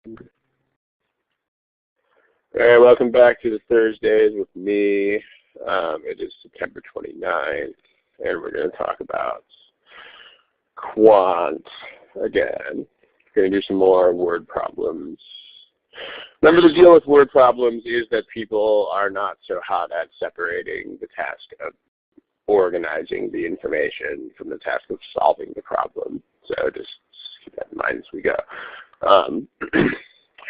All right, welcome back to the Thursdays with me. It is September 29th, and we're going to talk about quant again. We're going to do some more word problems. Remember, the deal with word problems is that people are not so hot at separating the task of organizing the information from the task of solving the problem. So just keep that in mind as we go.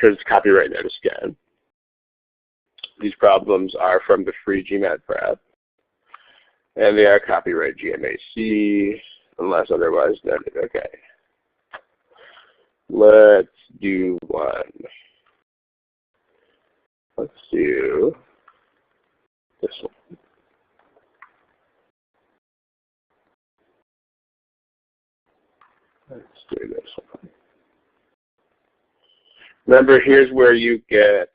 Here's the copyright notice again. These problems are from the free GMAT prep, and they are copyright GMAC, unless otherwise noted. Okay. Let's do one. Let's do this one. Let's do this one. Remember, here's where you get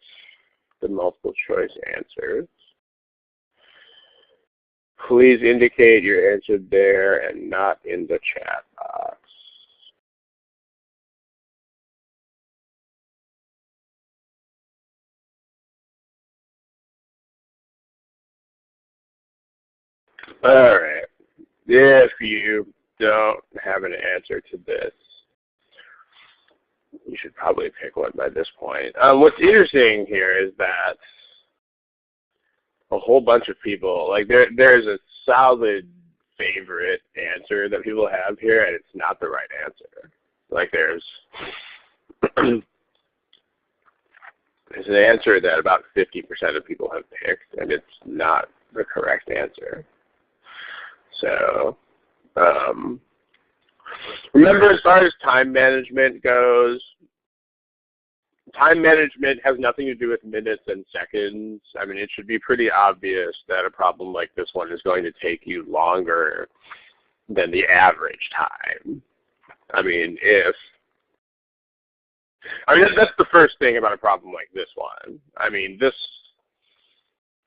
the multiple choice answers. Please indicate your answer there and not in the chat box. All right. If you don't have an answer to this, you should probably pick one by this point. What's interesting here is that a whole bunch of people, like there's a solid favorite answer that people have here, and it's not the right answer. Like there's an answer that about 50% of people have picked, and it's not the correct answer. So remember, as far as time management goes, time management has nothing to do with minutes and seconds. I mean, it should be pretty obvious that a problem like this one is going to take you longer than the average time. I mean, that's the first thing about a problem like this one. I mean,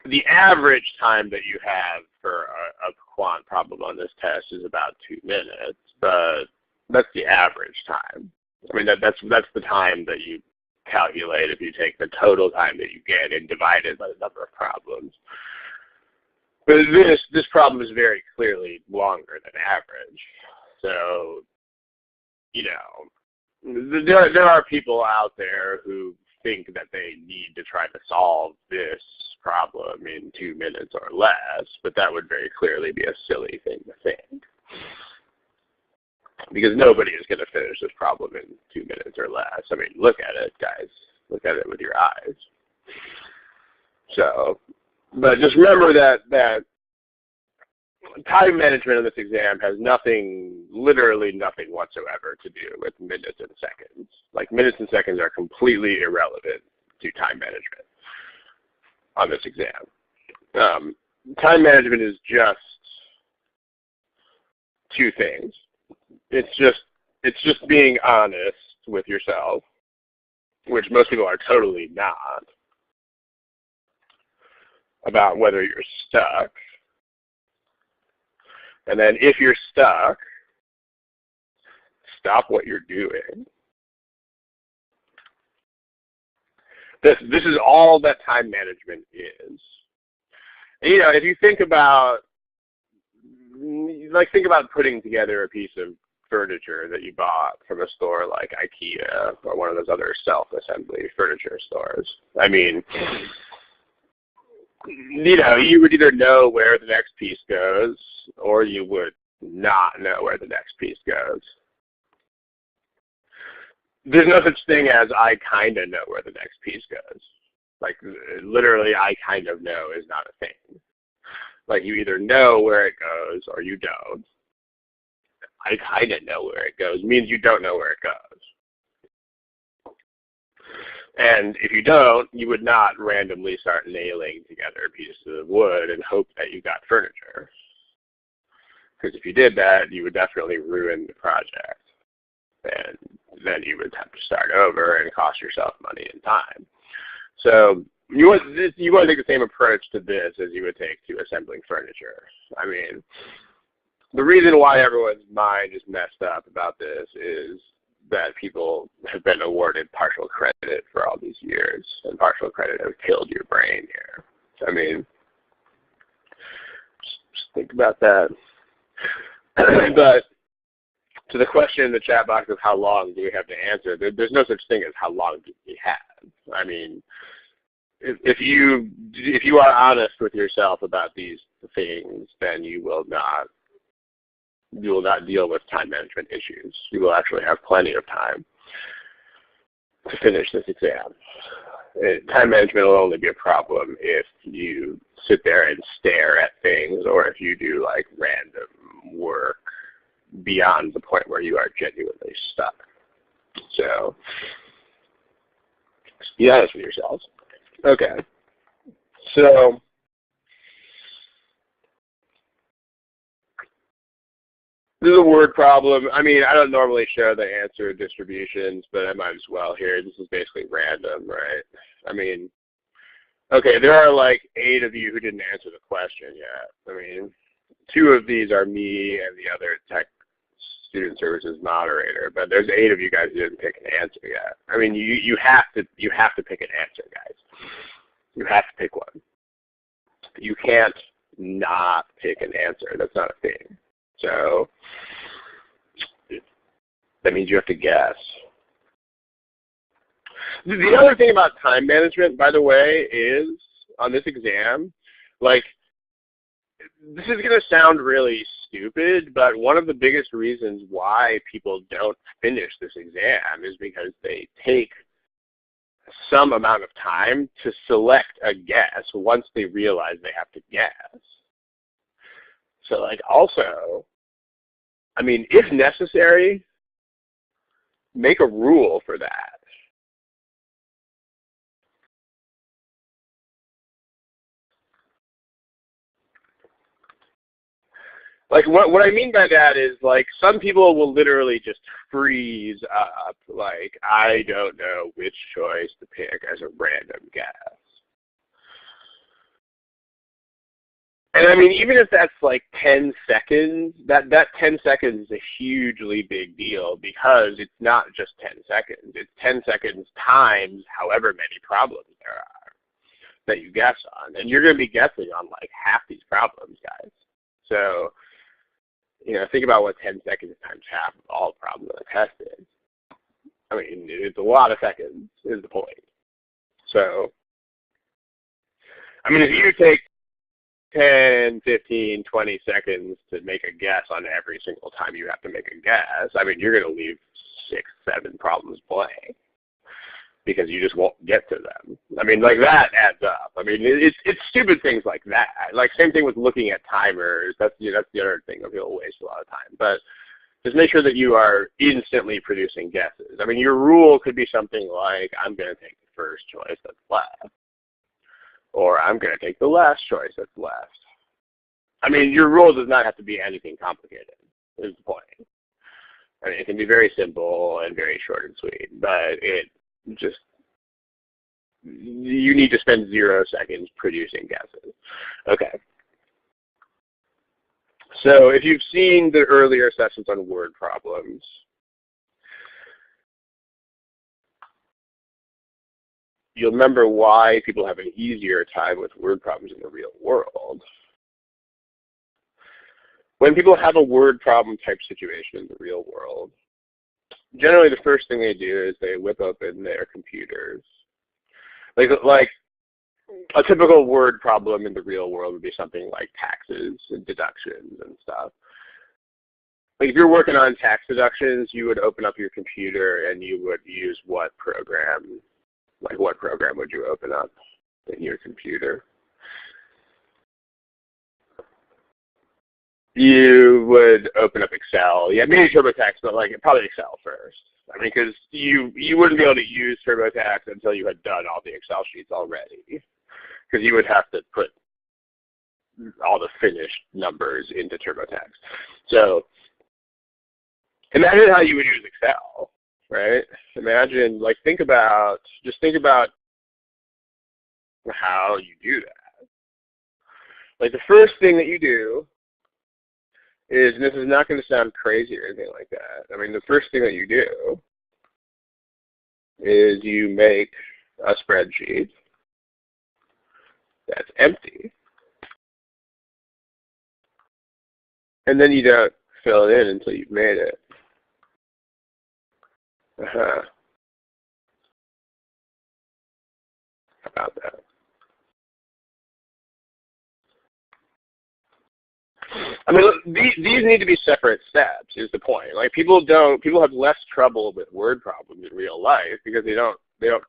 the average time that you have for a quant problem on this test is about 2 minutes, but that's the average time. I mean, that's the time that you calculate if you take the total time that you get and divide it by the number of problems. But this problem is very clearly longer than average. So, you know, there are people out there who think that they need to try to solve this problem in 2 minutes or less, but that would very clearly be a silly thing to think. Because nobody is going to finish this problem in 2 minutes or less. I mean, look at it, guys. Look at it with your eyes. So, but just remember that time management in this exam has nothing, literally nothing whatsoever to do with minutes and seconds. Like, minutes and seconds are completely irrelevant to time management on this exam. Time management is just two things. It's just being honest with yourself, which most people are totally not, about whether you're stuck. And then if you're stuck, stop what you're doing. This is all that time management is. And, you know, if you think about putting together a piece of furniture that you bought from a store like IKEA or one of those other self-assembly furniture stores. I mean, you know, you would either know where the next piece goes or you would not know where the next piece goes. There's no such thing as I kind of know where the next piece goes. Like, literally, I kind of know is not a thing. Like, you either know where it goes or you don't. I kind of know where it goes means you don't know where it goes. And if you don't, you would not randomly start nailing together pieces of wood and hope that you got furniture. Because if you did that, you would definitely ruin the project. And then you would have to start over and cost yourself money and time. So you want to take the same approach to this as you would take to assembling furniture. I mean, the reason why everyone's mind is messed up about this is that people have been awarded partial credit for all these years, and partial credit has killed your brain here. I mean, just think about that. But to the question in the chat box of how long do we have to answer, there's no such thing as how long do we have. I mean, if you are honest with yourself about these things, then you will not deal with time management issues. You will actually have plenty of time to finish this exam. Time management will only be a problem if you sit there and stare at things, or if you do like random work beyond the point where you are genuinely stuck. So just be honest with yourselves. Okay. So this is a word problem. I mean, I don't normally show the answer distributions, but I might as well here. This is basically random, right? I mean, okay, there are like 8 of you who didn't answer the question yet. I mean, 2 of these are me and the other tech student services moderator, but there's 8 of you guys who didn't pick an answer yet. I mean, you have to pick an answer, guys. You have to pick one. You can't not pick an answer. That's not a thing. So that means you have to guess. The other thing about time management, by the way, is on this exam, like, this is going to sound really stupid, but one of the biggest reasons why people don't finish this exam is because they take some amount of time to select a guess once they realize they have to guess. So, like, also, I mean, if necessary, make a rule for that. Like, what I mean by that is, like, some people will literally just freeze up, like, I don't know which choice to pick as a random guess. And I mean, even if that's like 10 seconds, that 10 seconds is a hugely big deal, because it's not just 10 seconds. It's 10 seconds times however many problems there are that you guess on. And you're going to be guessing on like half these problems, guys. So, you know, think about what 10 seconds times half of all problems on the test is. I mean, it's a lot of seconds is the point. So, I mean, if you take 10, 15, 20 seconds to make a guess on every single time you have to make a guess, I mean, you're going to leave 6, 7 problems blank because you just won't get to them. I mean, like, that adds up. I mean, it's stupid things like that. Like, same thing with looking at timers. That's the other thing that people waste a lot of time. But just make sure that you are instantly producing guesses. I mean, your rule could be something like, I'm going to take the first choice that's left, or I'm going to take the last choice that's left. I mean, your rule does not have to be anything complicated, is the point. I mean, it can be very simple and very short and sweet, but you need to spend 0 seconds producing guesses. Okay. So if you've seen the earlier sessions on word problems, you'll remember why people have an easier time with word problems in the real world. When people have a word problem type situation in the real world, generally the first thing they do is they whip open their computers. Like a typical word problem in the real world would be something like taxes and deductions and stuff. Like, if you're working on tax deductions, you would open up your computer and you would use what program? Like, what program would you open up in your computer? You would open up Excel. Yeah, maybe TurboTax, but like probably Excel first. I mean, because you wouldn't be able to use TurboTax until you had done all the Excel sheets already, because you would have to put all the finished numbers into TurboTax. So imagine how you would use Excel, right? Imagine, like, think about how you do that. Like, the first thing that you do is, and this is not going to sound crazy or anything like that, I mean, the first thing that you do is you make a spreadsheet that's empty, and then you don't fill it in until you've made it. How about that? I mean, these need to be separate steps. Is the point? Like people have less trouble with word problems in real life because they don't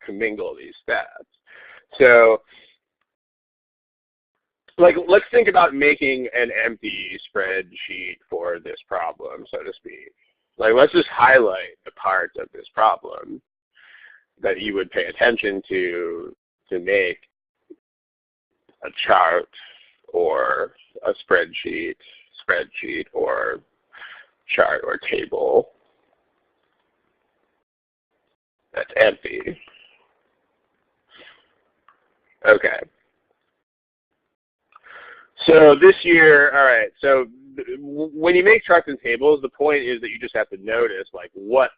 commingle these steps. So, like, let's think about making an empty spreadsheet for this problem, so to speak. Like, let's just highlight the parts of this problem that you would pay attention to make a chart or a spreadsheet, or chart or table that's empty. Okay. So this year, all right, so when you make charts and tables, the point is that you just have to notice like what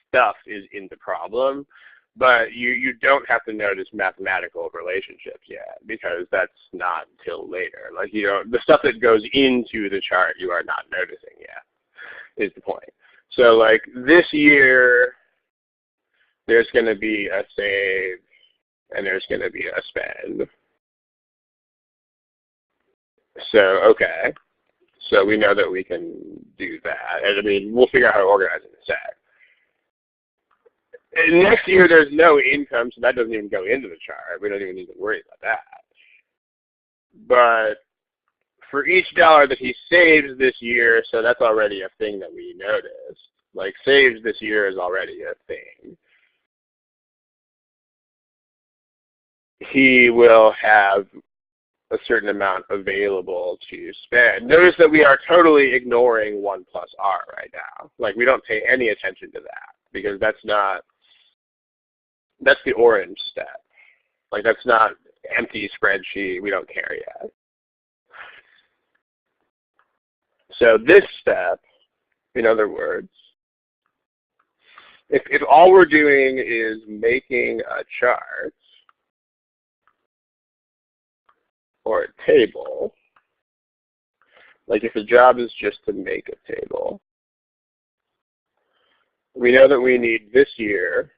stuff is in the problem, but you don't have to notice mathematical relationships yet because that's not until later. Like the stuff that goes into the chart you are not noticing yet is the point. So like this year there's going to be a save and there's going to be a spend. So okay, so we know that we can do that, and I mean we'll figure out how to organize it in a sec. And next year there's no income, so that doesn't even go into the chart. We don't even need to worry about that. But for each dollar that he saves this year, so that's already a thing that we noticed. Like saves this year is already a thing. He will have a certain amount available to spend. Notice that we are totally ignoring 1 plus R right now. Like we don't pay any attention to that because that's the orange step. Like that's not empty spreadsheet. We don't care yet. So this step, in other words, if all we're doing is making a chart or a table, like if the job is just to make a table, we know that we need this year,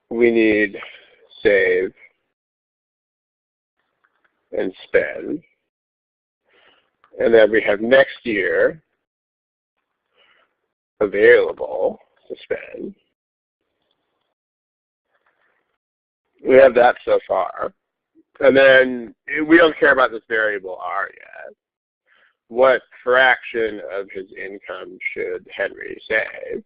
we need save and spend, and then we have next year available to spend. We have that so far. And then we don't care about this variable R yet. What fraction of his income should Henry save?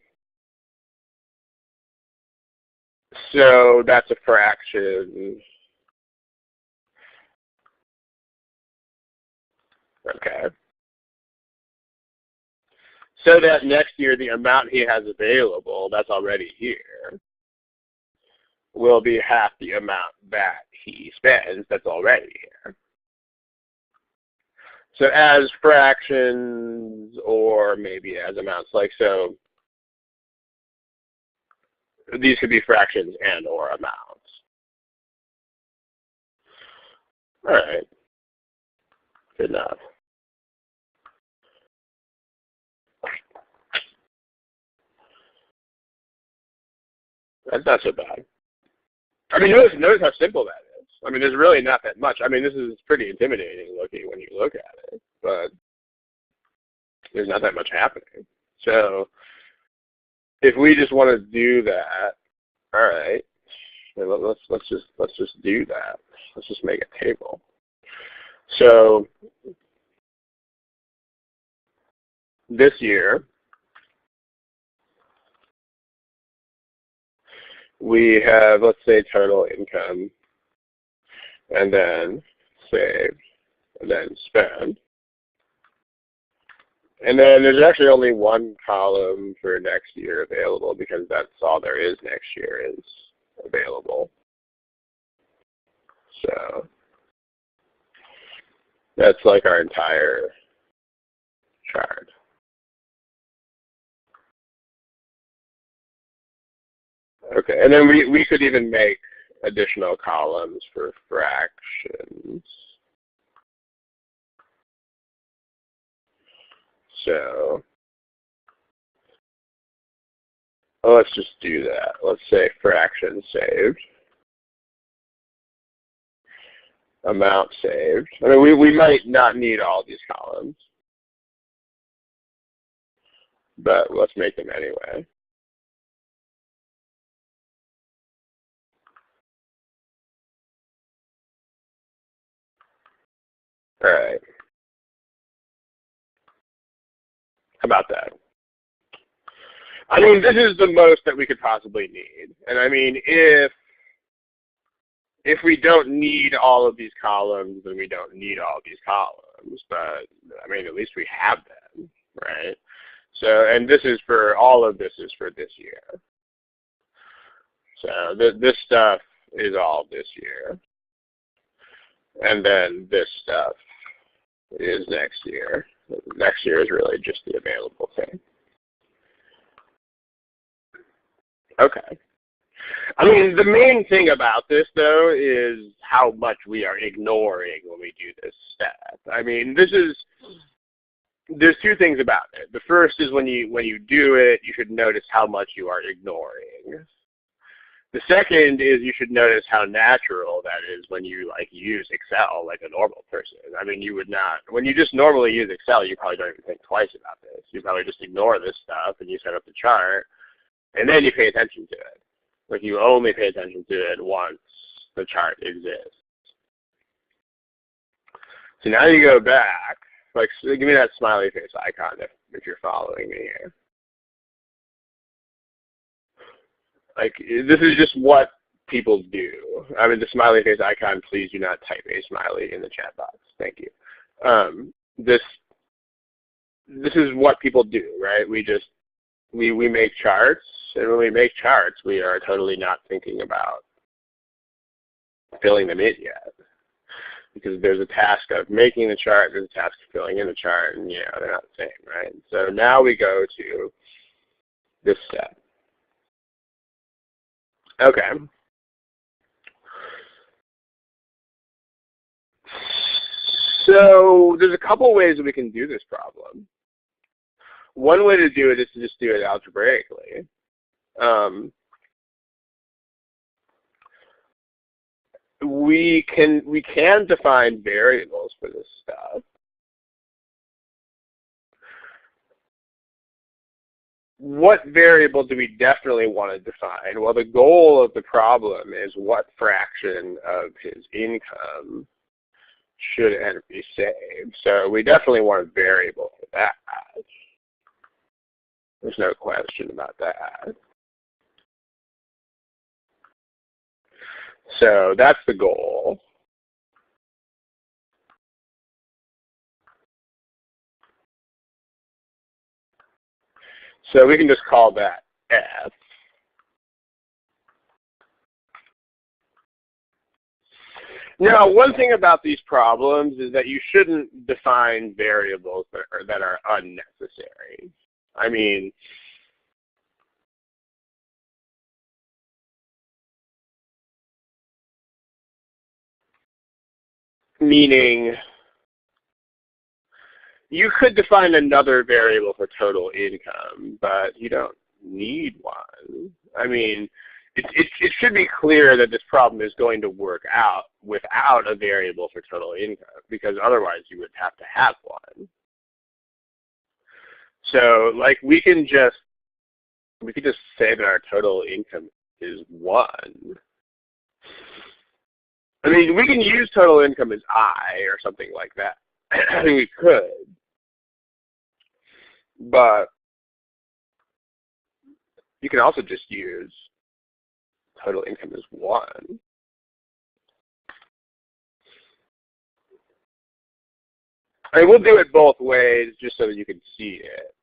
So that's a fraction. Okay. So that next year the amount he has available, that's already here, will be half the amount that he spends that's already here. So as fractions or maybe as amounts, like so, these could be fractions and or amounts. All right, good enough. That's not so bad. I mean, notice how simple that is. I mean, there's really not that much. I mean, this is pretty intimidating looking when you look at it, but there's not that much happening. So if we just want to do that, all right, let's just do that. Let's just make a table. So this year we have, let's say, total income, and then save, and then spend. And then there's actually only one column for next year available because that's all there is next year is available. So that's like our entire chart. Okay, and then we could even make additional columns for fractions. So well, let's just do that. Let's say fraction saved, amount saved. I mean, we might not need all these columns, but let's make them anyway. All right. How about that? I mean, this is the most that we could possibly need. And I mean, if we don't need all of these columns, then we don't need all of these columns. But I mean, at least we have them, right? So, and this is for all of this is for this year. So this stuff is all this year, and then this stuff is next year. Next year is really just the available thing. Okay. I mean, the main thing about this, though, is how much we are ignoring when we do this step. I mean, there's two things about it. The first is when you do it, you should notice how much you are ignoring. The second is you should notice how natural that is when you use Excel like a normal person. I mean, you would not, when you just normally use Excel, you probably don't even think twice about this. You probably just ignore this stuff and you set up the chart, and then you pay attention to it. Like, you only pay attention to it once the chart exists. So now you go back, like, so give me that smiley face icon if you're following me here. Like, this is just what people do. I mean, the smiley face icon, please do not type a smiley in the chat box. Thank you. This is what people do, right? We make charts, and when we make charts, we are totally not thinking about filling them in yet. Because there's a task of making the chart, there's a task of filling in the chart, and they're not the same, right? So now we go to this step. Okay. So there's a couple ways that we can do this problem. One way to do it is to just do it algebraically. We can define variables for this stuff. What variable do we definitely want to define? Well, the goal of the problem is what fraction of his income should be saved. So we definitely want a variable for that. There's no question about that. So that's the goal. So we can just call that F. Now, one thing about these problems is that you shouldn't define variables that are unnecessary. I mean, meaning you could define another variable for total income, but you don't need one. I mean, it should be clear that this problem is going to work out without a variable for total income, because otherwise you would have to have one. So, like, we can just say that our total income is 1. I mean, we can use total income as I or something like that. I mean, we could. But you can also just use total income as 1. I will do it both ways just so that you can see it.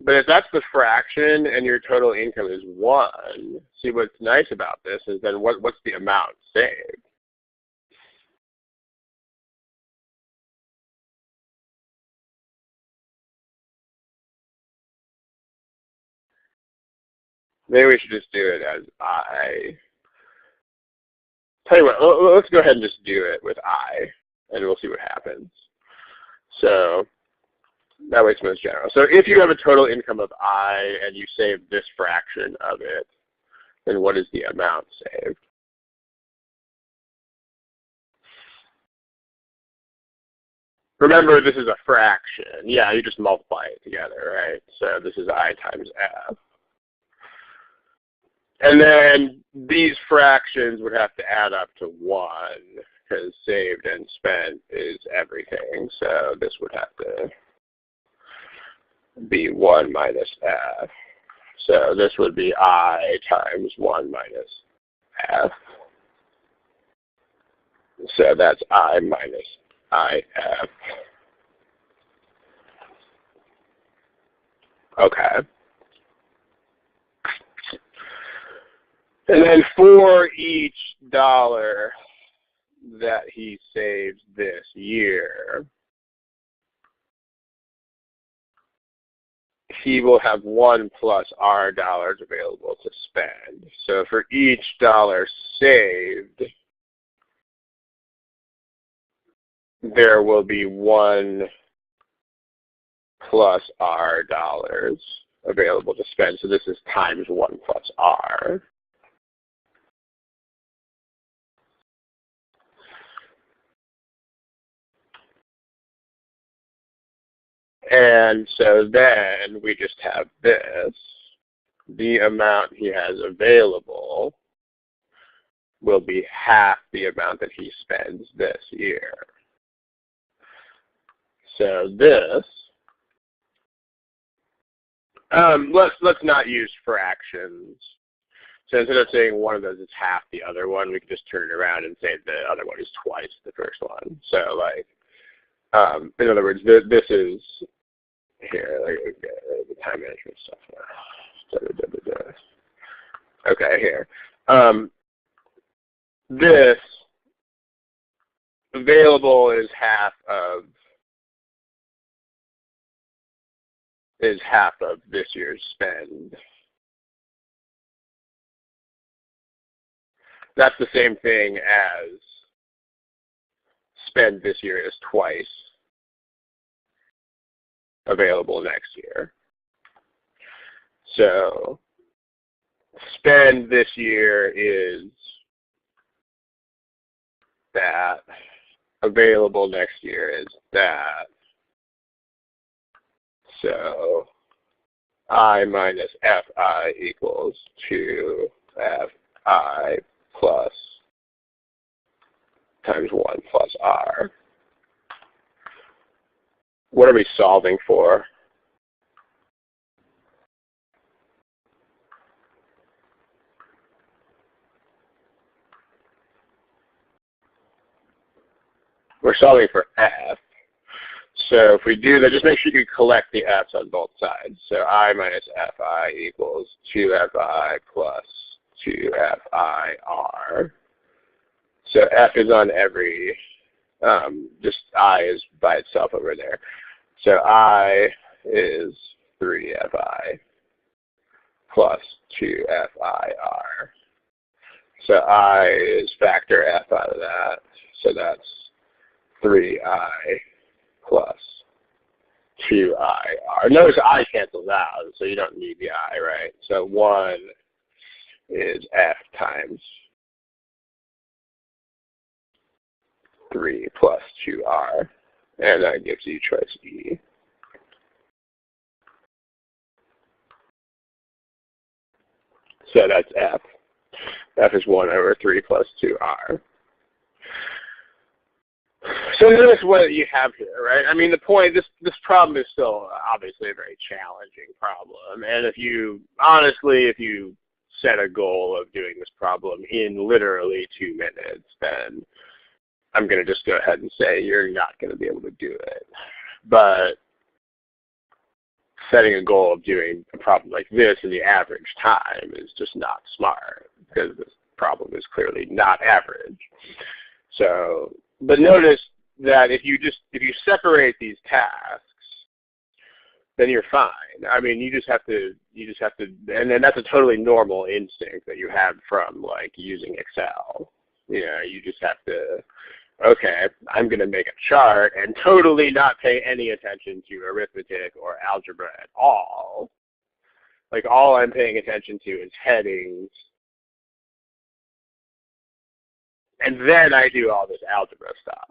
But if that's the fraction and your total income is 1, see, what's nice about this is then what's the amount saved? Maybe we should just do it as I. Tell you what, let's go ahead and just do it with I, and we'll see what happens. So that way it's most general. So if you have a total income of I and you save this fraction of it, then what is the amount saved? Remember, this is a fraction. Yeah, you just multiply it together, right? So this is I times F. And then these fractions would have to add up to 1, because saved and spent is everything. So this would have to be 1 minus F. So this would be I times 1 minus F. So that's I minus IF. Okay. And then for each dollar that he saves this year, he will have 1 plus R dollars available to spend. So for each dollar saved, there will be 1 plus R dollars available to spend. So this is times 1 plus R. And so then we just have this. The amount he has available will be half the amount that he spends this year. So this, let's not use fractions. So instead of saying one of those is half the other one, we can just turn it around and say the other one is twice the first one. So like, in other words, this is here, like, the time management stuff. Okay, here. This available is half of this year's spend. That's the same thing as spend this year is twice available next year. So spend this year is that. Available next year is that. So I minus Fi equals 2Fi plus times 1 plus R. What are we solving for? We're solving for F. So if we do that, just make sure you collect the F's on both sides. So I minus Fi equals 2Fi plus 2FIR. So F is on every, just I is by itself over there. So I is 3Fi plus 2FIR. So I is factor F out of that. So that's 3I plus 2IR. Notice I cancels out, so you don't need the I, right? So 1 is F times 3 plus 2R, and that gives you choice E. So that's F. F is 1 over 3 plus 2R. So notice what you have here, right? I mean, the point, this problem is still obviously a very challenging problem. And if you set a goal of doing this problem in literally 2 minutes, then I'm going to just go ahead and say you're not going to be able to do it. But setting a goal of doing a problem like this in the average time is just not smart, because this problem is clearly not average. So, but notice that if you separate these tasks, then you're fine. I mean, you just have to, and then that's a totally normal instinct that you have from like using Excel. You know, you just have to, okay, I'm going to make a chart and totally not pay any attention to arithmetic or algebra at all. Like all I'm paying attention to is headings. And then I do all this algebra stuff.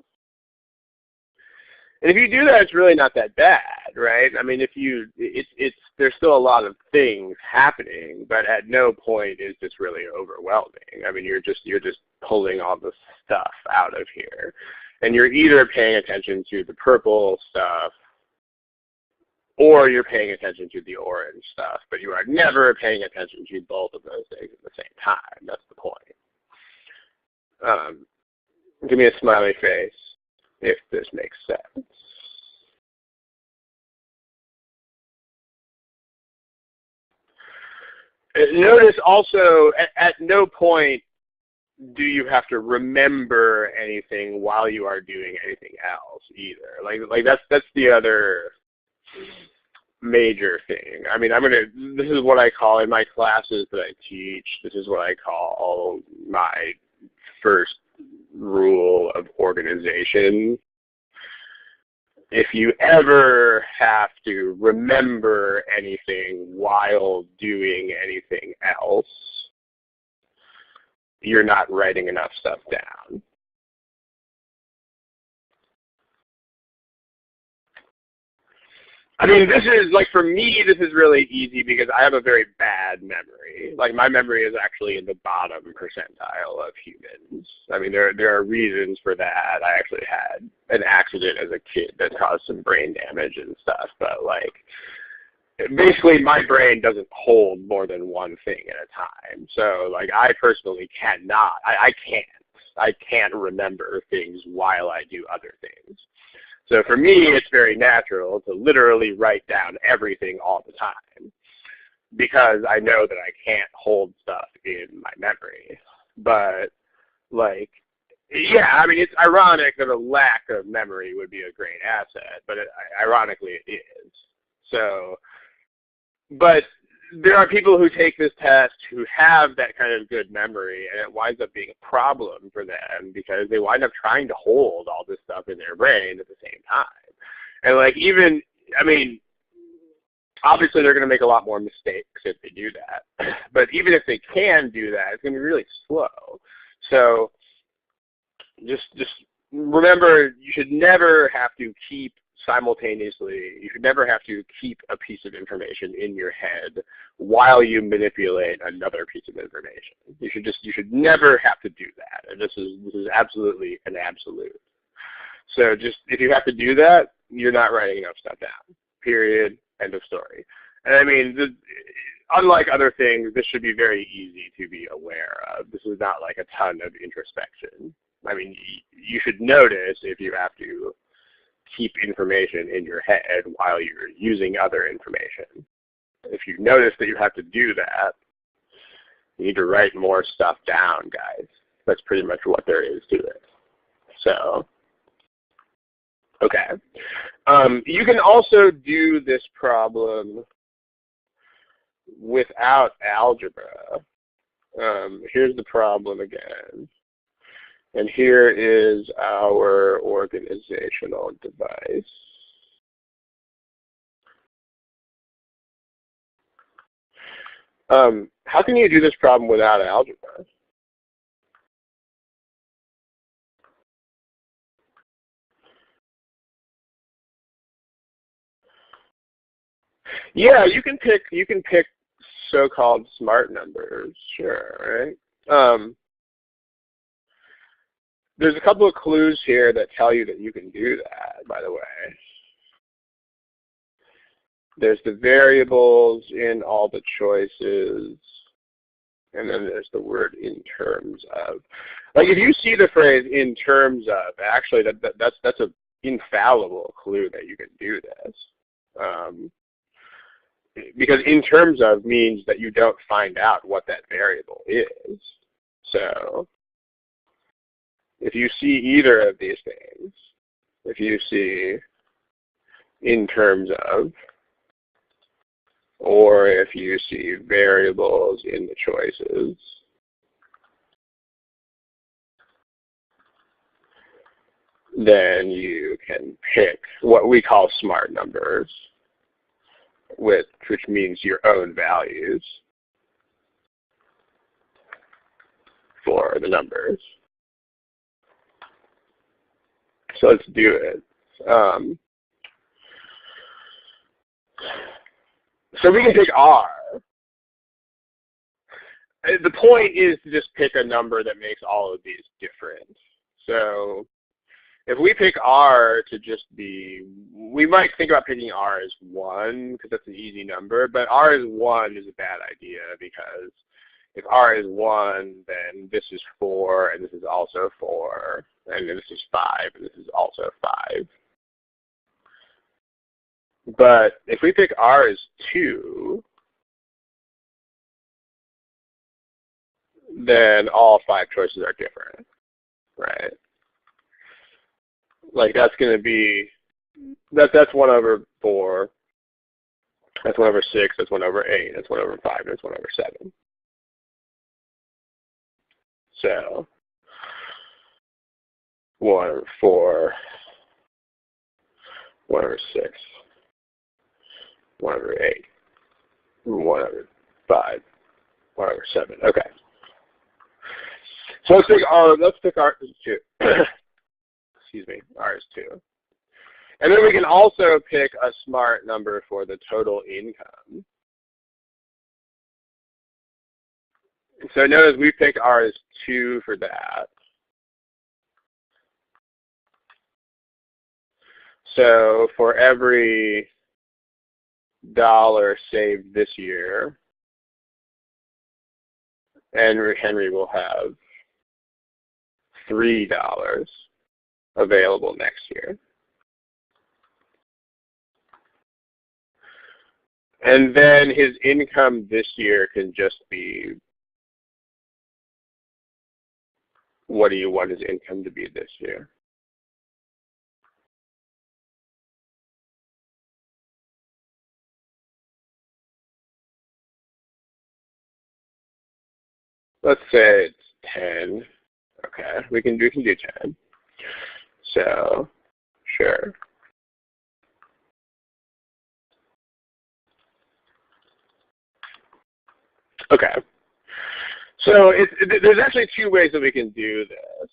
And if you do that, it's really not that bad, right? I mean, if you, there's still a lot of things happening, but at no point is this really overwhelming. I mean, you're just pulling all this stuff out of here, and you're either paying attention to the purple stuff, or you're paying attention to the orange stuff, but you are never paying attention to both of those things at the same time. That's the point. Give me a smiley face if this makes sense. Notice also, at no point do you have to remember anything while you are doing anything else either. Like that's the other major thing. I mean, this is what I call in my classes that I teach, this is what I call my first rule of organization. If you ever have to remember anything while doing anything else, you're not writing enough stuff down. I mean, this is, like, for me, this is really easy because I have a very bad memory. Like, my memory is actually in the bottom percentile of humans. I mean, there are reasons for that. I actually had an accident as a kid that caused some brain damage and stuff, but, like, basically my brain doesn't hold more than one thing at a time. So, like, I personally cannot, I can't remember things while I do other things. So for me, it's very natural to literally write down everything all the time because I know that I can't hold stuff in my memory. But, like, yeah, I mean, it's ironic that a lack of memory would be a great asset, but ironically it is. So, but there are people who take this test who have that kind of good memory, and it winds up being a problem for them because they wind up trying to hold all this stuff in their brain at the same time. And like even, I mean, obviously they're going to make a lot more mistakes if they do that. But even if they can do that, it's going to be really slow. So just remember, you should never have to keep simultaneously, you should never have to keep a piece of information in your head while you manipulate another piece of information. You should never have to do that. And this is absolutely an absolute. So just, if you have to do that, you're not writing enough stuff down. Period. End of story. And I mean, unlike other things, this should be very easy to be aware of. This is not like a ton of introspection. I mean, you should notice if you have to keep information in your head while you're using other information. If you notice that you have to do that, you need to write more stuff down, guys. That's pretty much what there is to it. So, okay. You can also do this problem without algebra. Here's the problem again. And here is our organizational device. How can you do this problem without algebra? Yeah, you can pick so-called smart numbers, sure, right? There's a couple of clues here that tell you that you can do that, by the way. There's the variables in all the choices, and then there's the word in terms of. Like if you see the phrase in terms of, actually that's an infallible clue that you can do this. Because in terms of means that you don't find out what that variable is. So if you see either of these things, if you see in terms of, or if you see variables in the choices, then you can pick what we call smart numbers, which means your own values for the numbers. So let's do it. So we can pick R. The point is to just pick a number that makes all of these different. So if we pick R to just be, we might think about picking R as 1 because that's an easy number, but R as 1 is a bad idea because if R is 1, then this is 4, and this is also 4, and this is 5, and this is also 5. But if we pick R as 2, then all 5 choices are different, right? Like that's going to be, that's 1 over 4, that's 1 over 6, that's 1 over 8, that's 1 over 5, that's 1 over 7. So 1 over 4, 1 over 6, 1 over 8, 1 over 5, 1 over 7. Okay. So let's pick R as 2. Excuse me, R is 2. And then we can also pick a smart number for the total income. So notice we picked R as 2 for that. So for every $1 saved this year, Henry will have $3 available next year. And then his income this year can just be, what do you want his income to be this year? Let's say it's 10. Okay, we can do 10. So, sure. Okay. So there's actually 2 ways that we can do this.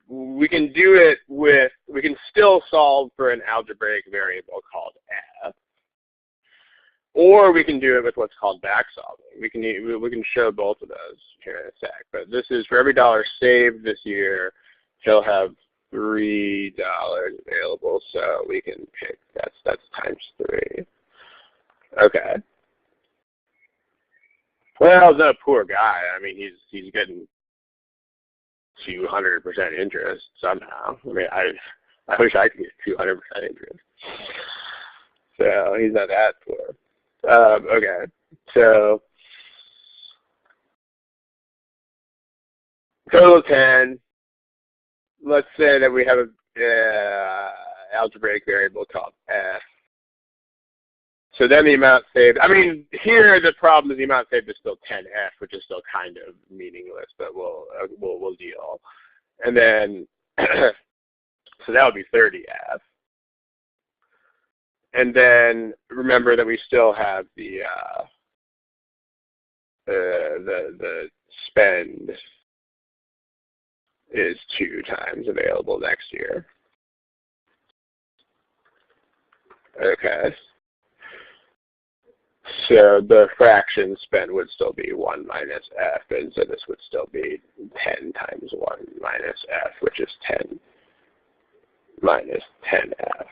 We can do it with, we can still solve for an algebraic variable called f, or we can do it with what's called back solving. We can show both of those here in a sec. But this is for every $1 saved this year, he'll have $3 available. So we can pick, that's times 3. Okay. Well, the poor guy. I mean, he's getting 200% interest somehow. I mean, I wish I could get 200% interest. So he's not that poor. Okay, so total 10. Let's say that we have a algebraic variable called f. So then the amount saved, I mean, here the problem is the amount saved is still 10f, which is still kind of meaningless, but we'll deal. And then, so that would be 30f. And then remember that we still have the spend is 2 times available next year. Okay. So the fraction spent would still be 1 minus f, and so this would still be 10 times 1 minus f, which is 10 minus 10f.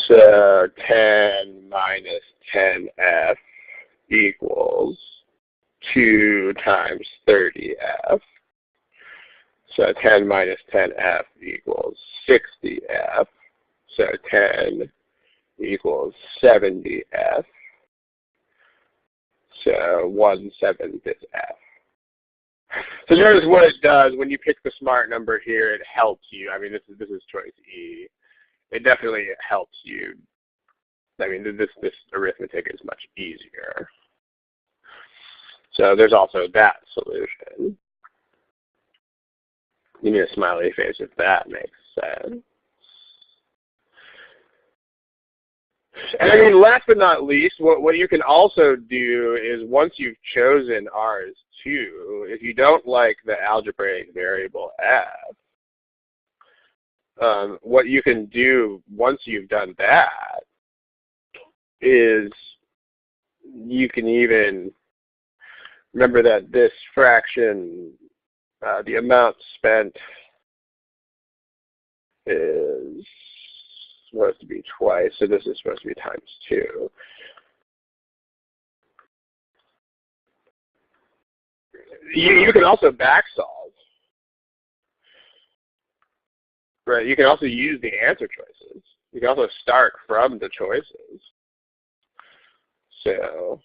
So 10 minus 10f equals 2 times 30f. So 10 minus 10f equals 60f. So 10 equals 70f. So 1/7 is f. So notice what it does when you pick the smart number here. It helps you. I mean, this is choice E. It definitely helps you. I mean, this arithmetic is much easier. So there's also that solution. You need a smiley face if that makes sense. And I mean, last but not least, what you can also do is once you've chosen R as 2, if you don't like the algebraic variable f, what you can do once you've done that is you can even remember that this fraction, the amount spent is supposed to be twice, so this is supposed to be times 2. You can also back solve. Right, you can also use the answer choices. You can also start from the choices. So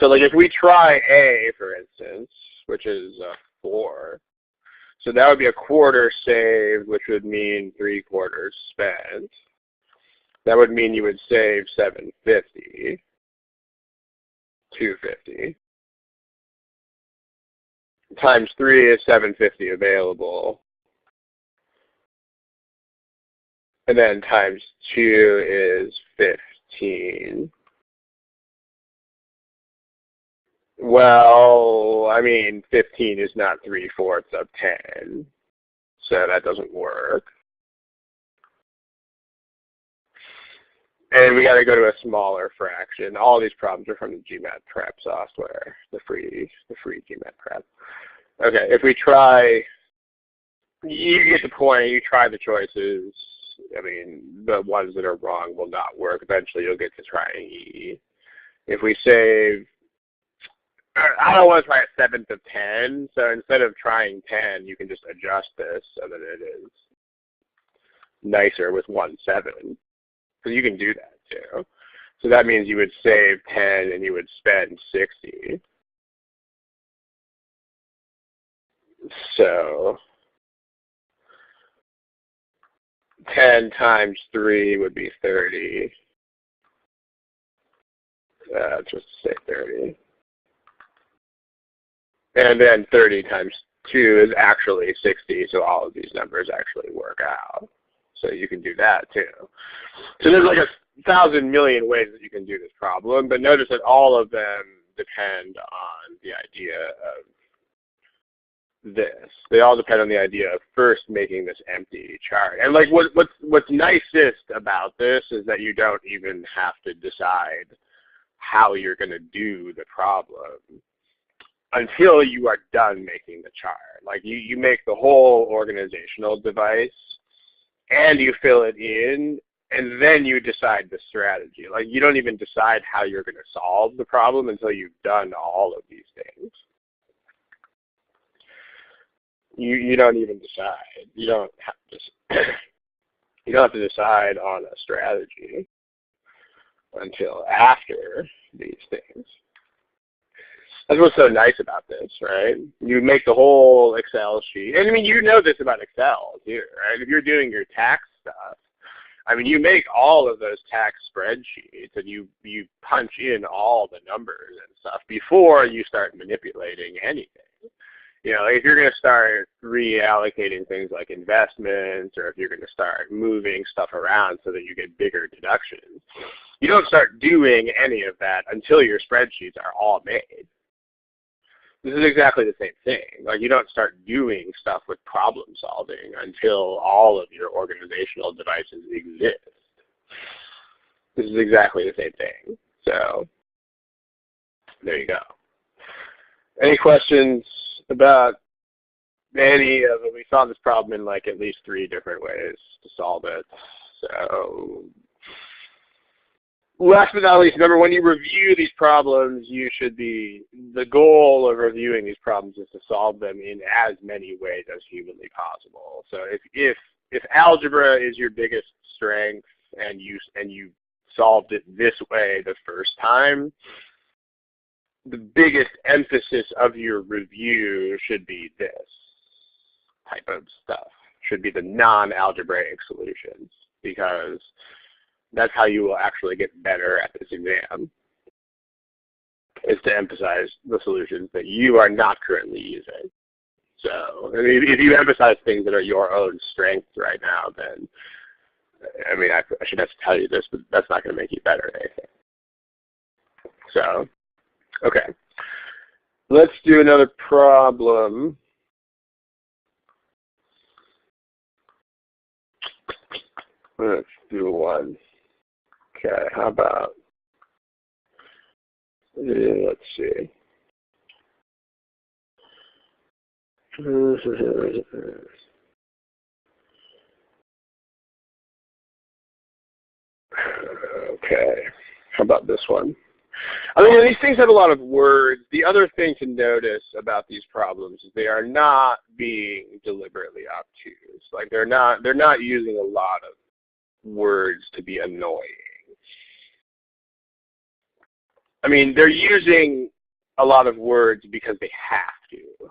like if we try A, for instance, which is 4, so that would be a quarter saved, which would mean 3/4 spent. That would mean you would save $750, $250. Times 3 is $750 available. And then times 2 is 15. Well, I mean, 15 is not 3/4 of 10, so that doesn't work. And we got to go to a smaller fraction. All these problems are from the GMAT prep software, the free GMAT prep. Okay, if we try, you get the point. You try the choices. I mean, the ones that are wrong will not work. Eventually, you'll get to trying E. If we save, I don't want to try a 7th of 10, so instead of trying 10, you can just adjust this so that it is nicer with 1/7. So you can do that too. So that means you would save 10 and you would spend 60. So 10 times 3 would be 30. Just say 30. And then 30 times 2 is actually 60, so all of these numbers actually work out. So you can do that too. So there's like 1,000 million ways that you can do this problem, but notice that all of them depend on the idea of this. They all depend on the idea of first making this empty chart. And like what's nicest about this is that you don't even have to decide how you're going to do the problem until you are done making the chart. Like you make the whole organizational device and you fill it in, and then you decide the strategy. Like you don't even decide how you're going to solve the problem until you've done all of these things. You don't even decide. You don't have to decide on a strategy until after these things. That's what's so nice about this, right? You make the whole Excel sheet. And I mean, you know this about Excel too, right? If you're doing your tax stuff, I mean, you make all of those tax spreadsheets and you punch in all the numbers and stuff before you start manipulating anything. You know, if you're going to start reallocating things like investments, or if you're going to start moving stuff around so that you get bigger deductions, you don't start doing any of that until your spreadsheets are all made. This is exactly the same thing. Like you don't start doing stuff with problem solving until all of your organizational devices exist. This is exactly the same thing. So there you go. Any questions about any of it? We saw this problem in like at least 3 different ways to solve it. So last but not least, remember when you review these problems, the goal of reviewing these problems is to solve them in as many ways as humanly possible. So if algebra is your biggest strength and you solved it this way the first time, the biggest emphasis of your review should be this type of stuff, should be the non-algebraic solutions, because that's how you will actually get better at this exam, is to emphasize the solutions that you are not currently using. So I mean, if you emphasize things that are your own strengths right now, then, I mean, I should have to tell you this, but that's not going to make you better at anything. So, okay. Let's do another problem. Let's do one. Okay, how about, let's see. Okay, how about this one? I mean, these things have a lot of words. The other thing to notice about these problems is they are not being deliberately obtuse. Like they're not using a lot of words to be annoying. I mean, they're using a lot of words because they have to.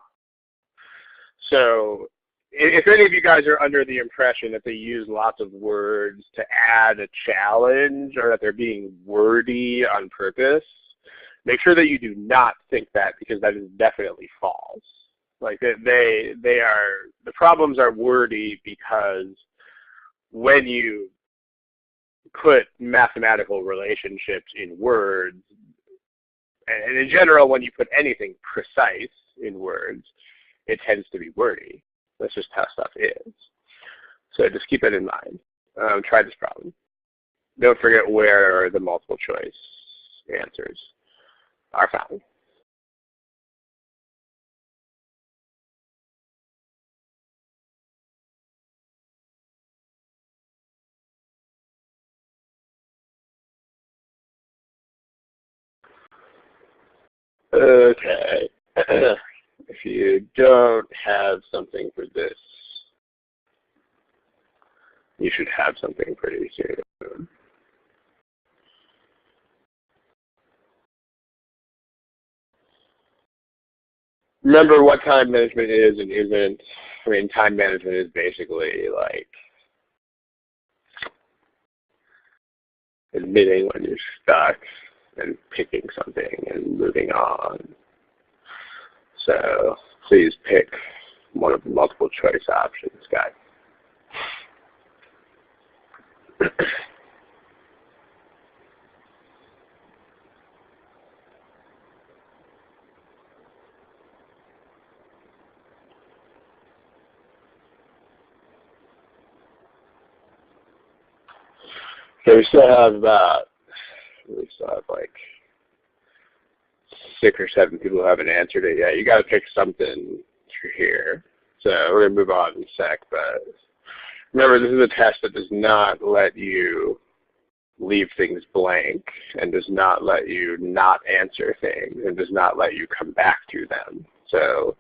So if any of you guys are under the impression that they use lots of words to add a challenge or that they're being wordy on purpose, make sure that you do not think that, because that is definitely false. Like the problems are wordy because when you put mathematical relationships in words, and in general when you put anything precise in words, it tends to be wordy. That's just how stuff is. So just keep it in mind. Try this problem. Don't forget where the multiple choice answers are found. Okay. If you don't have something for this, you should have something pretty soon. Remember what time management is and isn't. I mean, time management is basically like admitting when you're stuck and picking something and moving on. So please pick one of the multiple choice options, guys. So we still have like 6 or 7 people who haven't answered it yet. You got to pick something for here. So we're going to move on in a sec, but remember, this is a test that does not let you leave things blank and does not let you not answer things and does not let you come back to them. So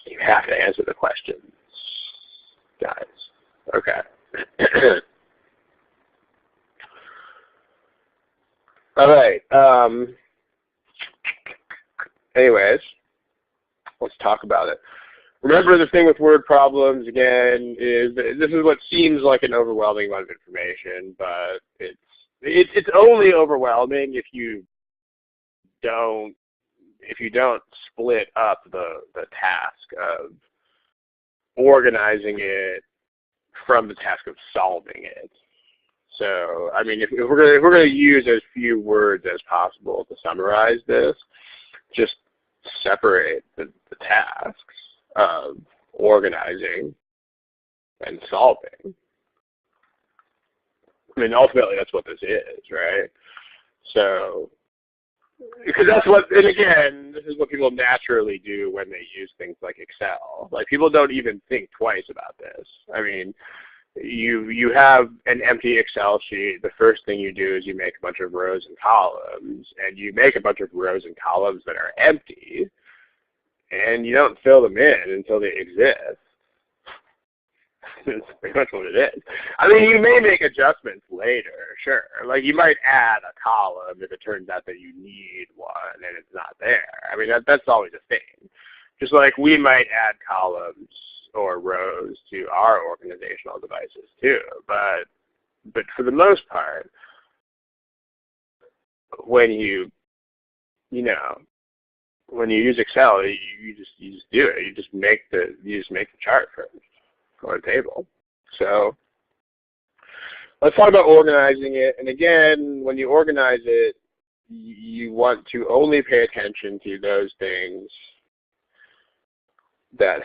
you have to answer the questions, guys. Okay. All right. Anyways, let's talk about it. Remember, the thing with word problems, again, is that this is what seems like an overwhelming amount of information, but it's only overwhelming if you don't split up the task of organizing it from the task of solving it. So, I mean, if we're going to use as few words as possible to summarize this, just separate the tasks of organizing and solving. I mean, ultimately, that's what this is, right? So, because that's what, and again, this is what people naturally do when they use things like Excel. Like, people don't even think twice about this. I mean, you have an empty Excel sheet. The first thing you do is you make a bunch of rows and columns, and you make a bunch of rows and columns that are empty, and you don't fill them in until they exist. That's pretty much what it is. I mean, you may make adjustments later, sure. Like you might add a column if it turns out that you need one and it's not there. I mean, that's always a thing. Just like we might add columns or rows to our organizational devices too. But for the most part, when you when you use Excel, you just do it. You just make the chart for a table. So let's talk about organizing it. And again, when you organize it, you want to only pay attention to those things that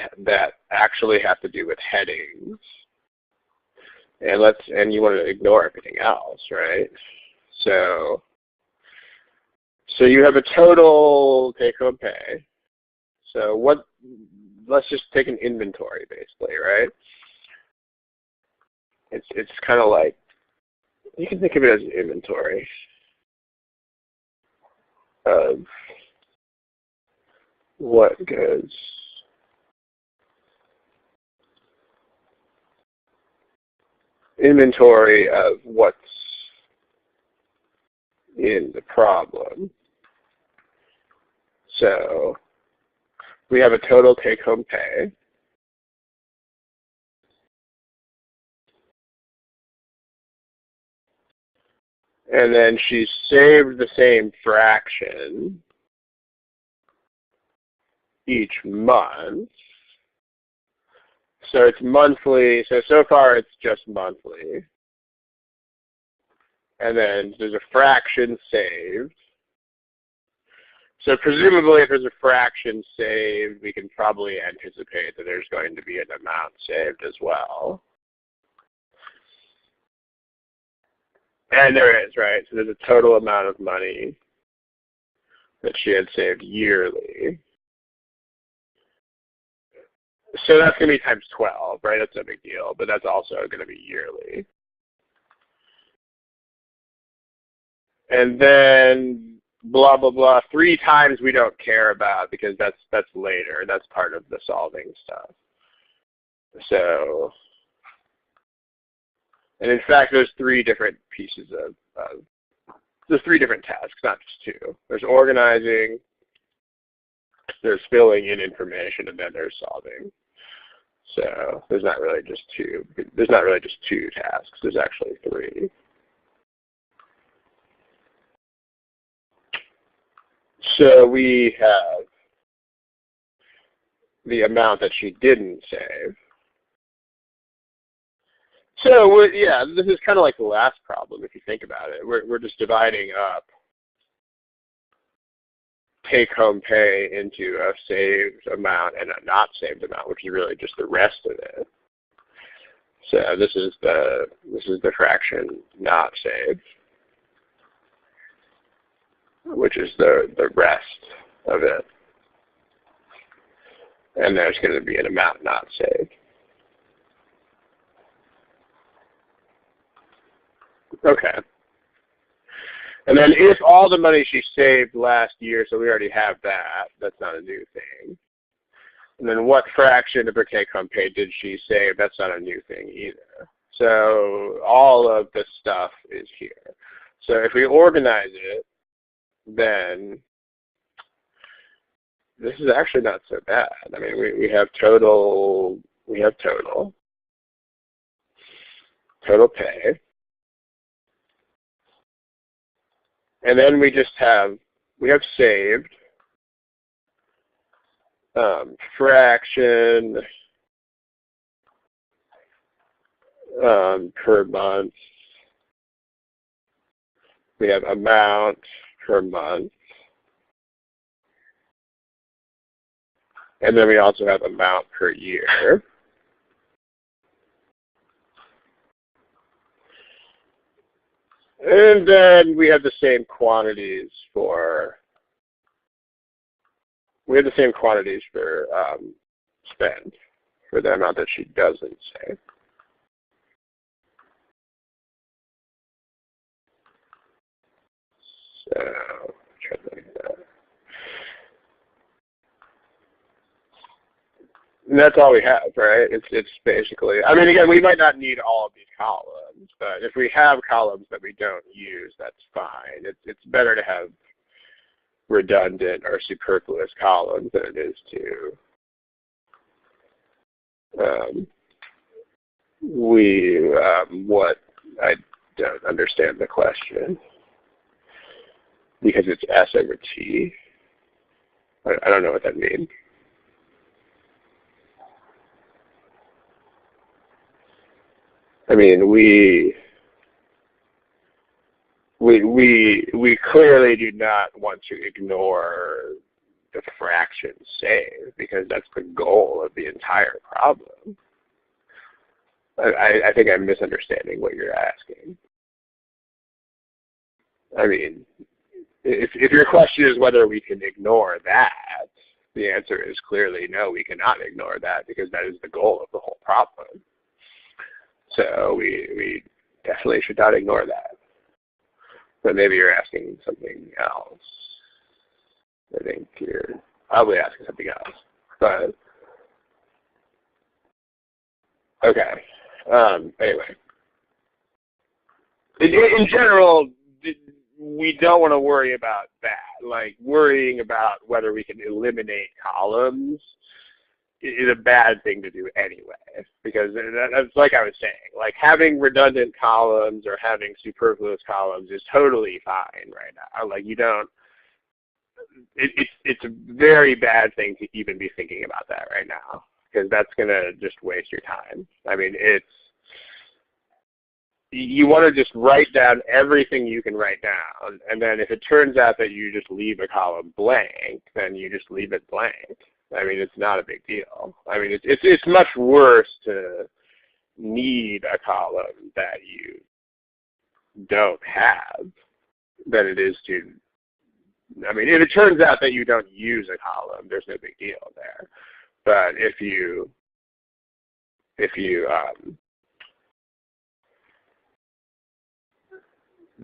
actually have to do with headings. And you want to ignore everything else, right? So you have a total take-home pay. So let's just take an inventory basically, right? It's kind of like, you can think of it as an inventory of what goes inventory of what's in the problem. So we have a total take-home pay. And then she saved the same fraction each month. So it's monthly. So far it's just monthly. And then there's a fraction saved. So presumably if there's a fraction saved, we can probably anticipate that there's going to be an amount saved as well. And there is, right? So there's a total amount of money that she had saved yearly. So that's going to be times 12, right? That's no big deal, but that's also going to be yearly. And then blah, blah, blah, 3 times we don't care about because that's later. That's part of the solving stuff. So, and in fact, there's 3 different pieces there's 3 different tasks, not just 2. There's organizing, there's filling in information, and then there's solving. So there's not really just 2. There's not really just 2 tasks. There's actually 3. So we have the amount that she didn't save. So yeah, this is kind of like the last problem if you think about it. We're just dividing up take-home pay into a saved amount and a not saved amount, which is really just the rest of it. So this is the fraction not saved, which is the rest of it. And there's going to be an amount not saved. Okay. And then if all the money she saved last year, so we already have that, that's not a new thing. And then what fraction of her take-home pay did she save? That's not a new thing either. So all of this stuff is here. So if we organize it, then this is actually not so bad. I mean, we have total pay. And then we have saved, fraction per month. We have amount per month. And then we also have amount per year. And then we have the same quantities for spend for the amount that she doesn't save. So try to look at that. And that's all we have, right? It's basically, I mean, again, we might not need all of these columns, but if we have columns that we don't use, that's fine. It's better to have redundant or superfluous columns than it is to what I don't understand the question because it's S over T. I don't know what that means. I mean, we clearly do not want to ignore the fraction saved because that's the goal of the entire problem. I think I'm misunderstanding what you're asking. I mean, if your question is whether we can ignore that, the answer is clearly no, we cannot ignore that because that is the goal of the whole problem. So we definitely should not ignore that. But maybe you're asking something else. I think you're probably asking something else. But okay. Anyway, in general, we don't want to worry about that. Like worrying about whether we can eliminate columns is a bad thing to do anyway, because that's like I was saying, like having redundant columns or having superfluous columns is totally fine right now. Like you don't, it's a very bad thing to even be thinking about that right now, because that's going to just waste your time. I mean, you want to just write down everything you can write down, and then if it turns out that you just leave a column blank, then you just leave it blank. I mean, it's not a big deal. I mean, it's much worse to need a column that you don't have than it is to, I mean, if it turns out that you don't use a column, there's no big deal there. But if you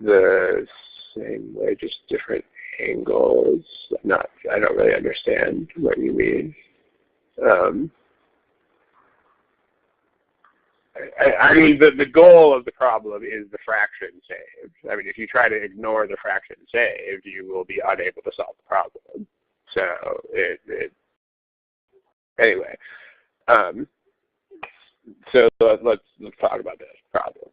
the same way, just different angles. I don't really understand what you mean. I mean, the goal of the problem is the fraction saved. I mean, if you try to ignore the fraction saved, you will be unable to solve the problem. So anyway. So let's talk about this problem.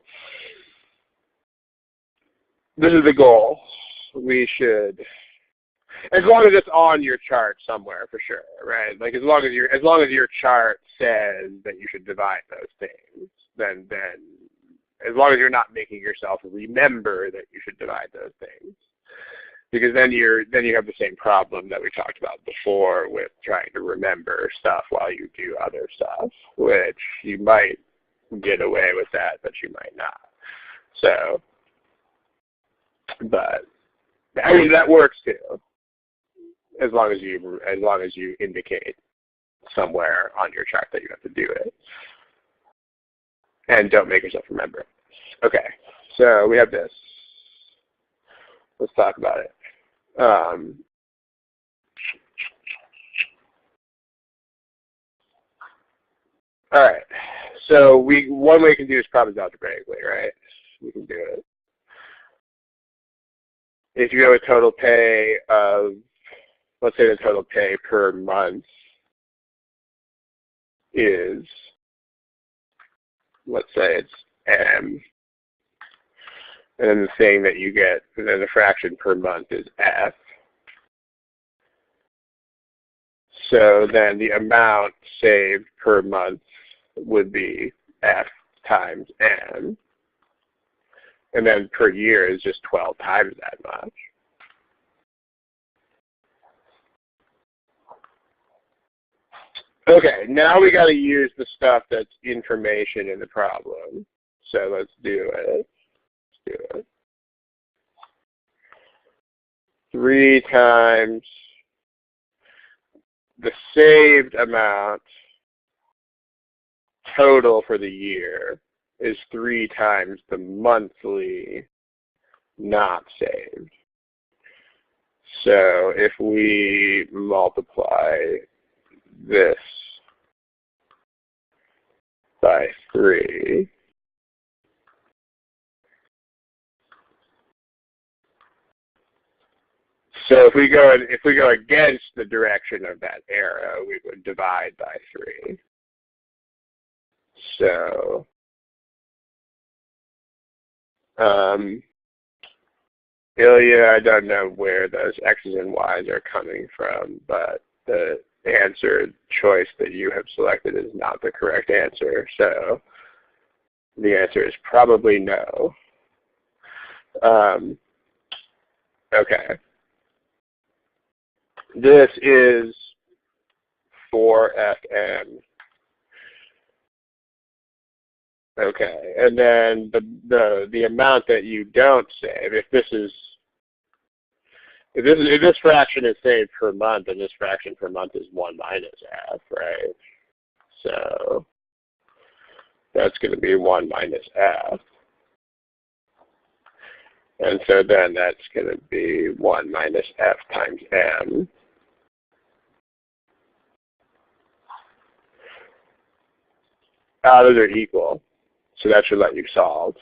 This is the goal. We should, as long as it's on your chart somewhere for sure, right? Like as long as your chart says that you should divide those things, then as long as you're not making yourself remember that you should divide those things, because then you have the same problem that we talked about before with trying to remember stuff while you do other stuff, which you might get away with that, but you might not. So, but I mean that works too, as long as you indicate somewhere on your chart that you have to do it, and don't make yourself remember it. Okay, so we have this. Let's talk about it. All right. So one way we can do this problem algebraically, right? We can do it. If you have a total pay of, let's say the total pay per month is, let's say it's M, and then the thing that you get, and then the fraction per month is F. So then the amount saved per month would be F times N. And then per year is just 12 times that much. Okay, now we got to use the stuff that's information in the problem. So let's do it. 3 times the saved amount total for the year is 3 times the monthly not saved. So if we multiply this by 3. So if we go against the direction of that arrow, we would divide by 3. So Ilya, I don't know where those X's and Y's are coming from, but the answer choice that you have selected is not the correct answer. So the answer is probably no. Okay. This is 4FM. Okay, and then the amount that you don't save, if this fraction is saved per month, and this fraction per month is 1 minus f, right? So that's going to be 1 minus f. And so then that's going to be 1 minus f times m. Those are equal. So that should let you solve.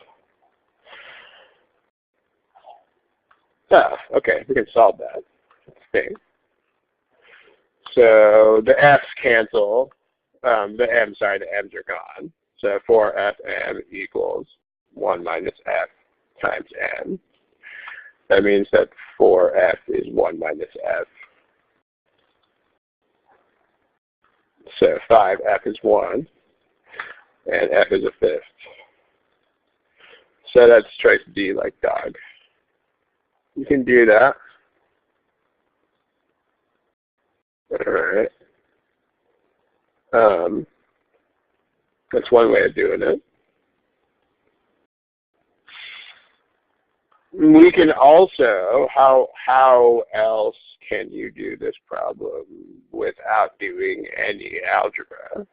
Okay, we can solve that. Okay. So the f's cancel. The m's are gone. So 4fm equals 1 minus f times m. That means that 4f is 1 minus f. So 5f is 1, and f is a fifth. So that's choice D, like dog. You can do that. All right. That's one way of doing it. We can also, how else can you do this problem without doing any algebra?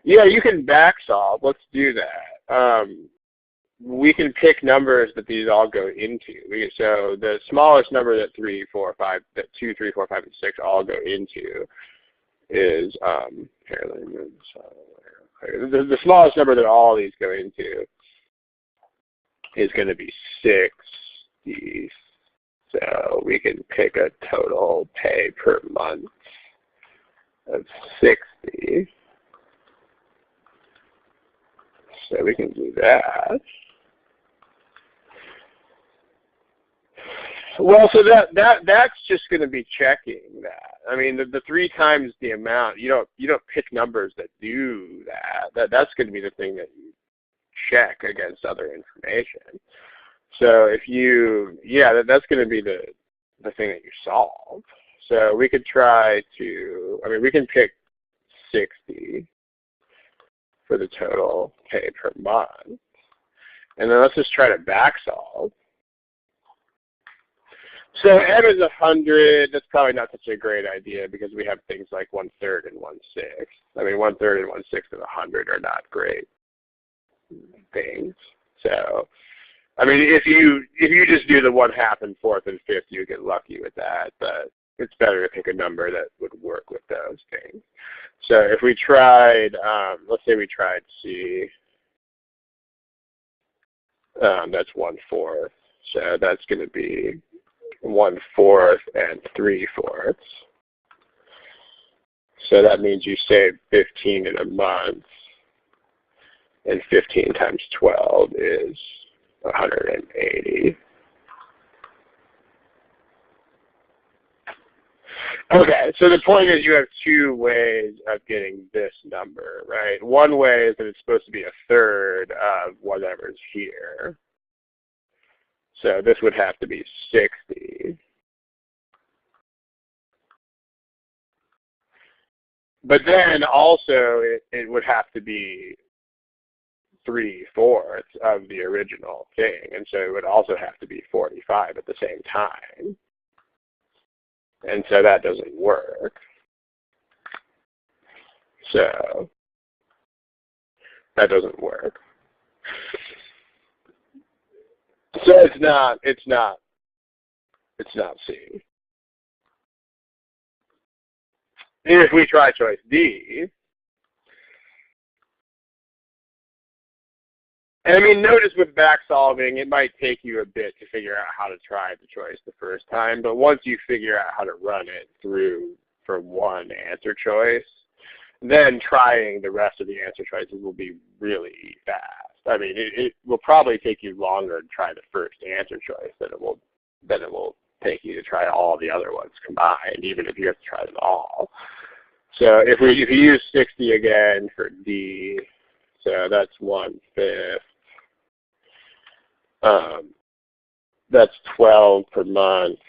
Yeah, you can back solve. Let's do that. We can pick numbers that these all go into. So the smallest number that 2, 3, 4, 5, and 6 all go into is here. Let me move this the smallest number that all these go into is going to be 60. So we can pick a total pay per month of 60. So we can do that. Well, so that's just going to be checking that. I mean, the 3 times the amount. You don't pick numbers that do that. That's going to be the thing that you check against other information. So if that's going to be the thing that you solve. So we could try to. I mean, we can pick 60 for the total pay per month, and then let's just try to back solve. So m is 100. That's probably not such a great idea because we have things like 1/3 and 1/6. I mean, 1/3 and 1/6 of 100 are not great things. So, I mean, if you just do the 1/2 and 4th and 5th, you get lucky with that. But it's better to pick a number that would work with those things. So if we tried, let's say we tried C. That's 1/4. So that's going to be 1/4 and 3/4. So that means you save 15 in a month, and 15 times 12 is 180. Okay, so the point is you have 2 ways of getting this number, right? One way is that it's supposed to be 1/3 of whatever's here. So this would have to be 60. But then also it would have to be 3/4 of the original thing. And so it would also have to be 45 at the same time. And so that doesn't work. So that doesn't work. So it's not C. If we try choice D, and I mean, notice with back solving, it might take you a bit to figure out how to try the choice the first time, but once you figure out how to run it through for one answer choice, then trying the rest of the answer choices will be really fast. I mean, it will probably take you longer to try the first answer choice than it will take you to try all the other ones combined, even if you have to try them all. So if you use 60 again for D, so that's 1/5. That's 12 per month.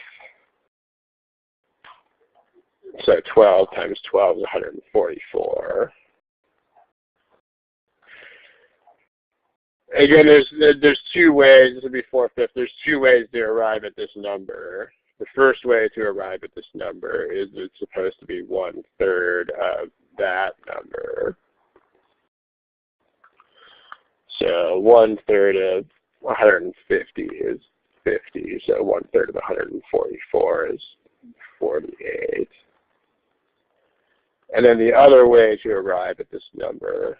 So 12 times 12 is 144. Again, there's two ways. This would be 4/5. There's two ways to arrive at this number. The first way to arrive at this number is it's supposed to be 1/3 of that number. So 1/3 of 150 is 50. So 1/3 of 144 is 48. And then the other way to arrive at this number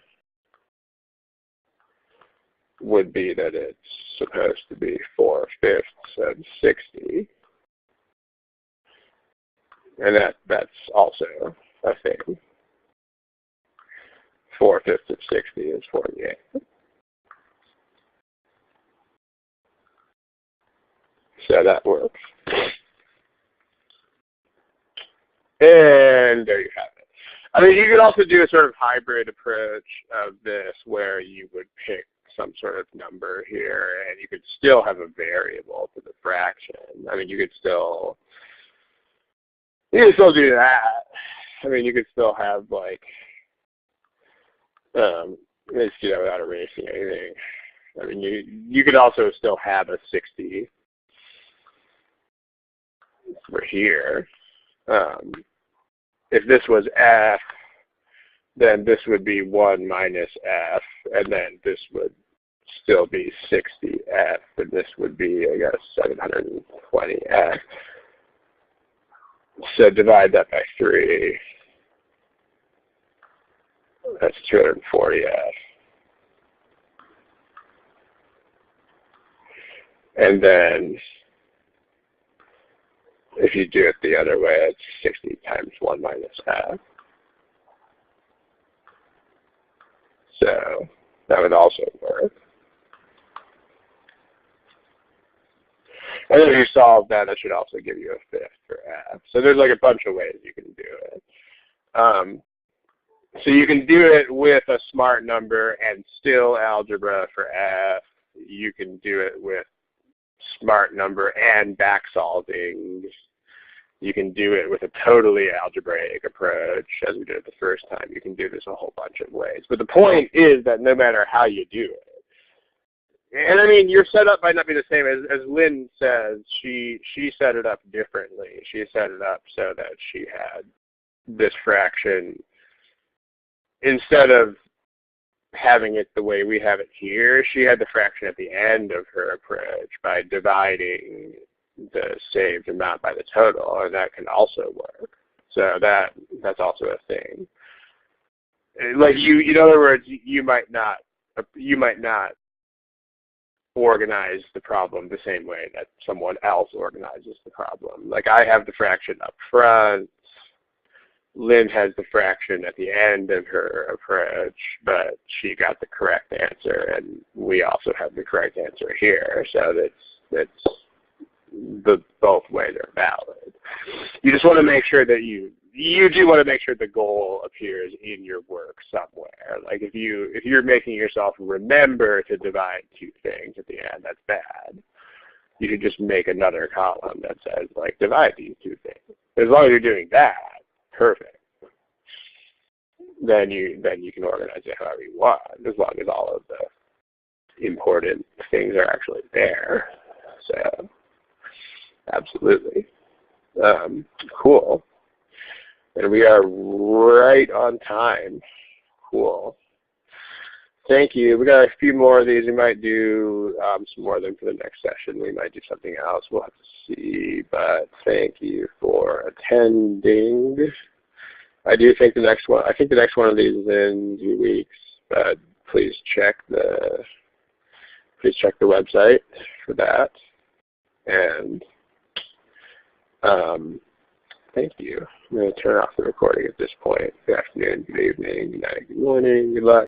would be that it's supposed to be 4/5 of 60. And that's also a thing. 4/5 of 60 is 48. So that works. And there you have it. I mean, you could also do a sort of hybrid approach of this where you would pick some sort of number here and you could still have a variable for the fraction. I mean, you could still do that. I mean, you could still have like, let's do that without erasing anything. I mean, you could also still have a 60 for here. If this was F, then this would be 1 minus F, and then this would still be 60F, and this would be, I guess, 720F. So divide that by 3. That's 240F. And then if you do it the other way, it's 60 times 1 minus F. So that would also work. And then if you solve that, that should also give you a 5th for F. So there's like a bunch of ways you can do it. So you can do it with a smart number and still algebra for F. You can do it with smart number and back solving. You can do it with a totally algebraic approach, as we did it the first time. You can do this a whole bunch of ways. But the point is that no matter how you do it, and I mean, your setup might not be the same. As Lynn says, she set it up differently. She set it up so that she had this fraction, instead of having it the way we have it here, she had the fraction at the end of her approach by dividing the saved amount by the total, and that can also work. So that's also a thing. Like in other words, you might not organize the problem the same way that someone else organizes the problem. Like I have the fraction up front, Lynn has the fraction at the end of her approach, but she got the correct answer, and we also have the correct answer here. So that's both ways are valid. You just want to make sure that you do want to make sure the goal appears in your work somewhere. Like if you're making yourself remember to divide two things at the end, that's bad. You should just make another column that says like divide these two things. As long as you're doing that, perfect. Then you can organize it however you want, as long as all of the important things are actually there. So absolutely. Cool. And we are right on time. Cool. thank you. We got a few more of these. We might do some more of them for the next session. We might do something else. We'll have to see. But thank you for attending. I do think the next one. I think the next one of these is in 2 weeks. But please check the website for that. And thank you. I'm going to turn off the recording at this point. Good afternoon, good evening, good night, good morning, good luck.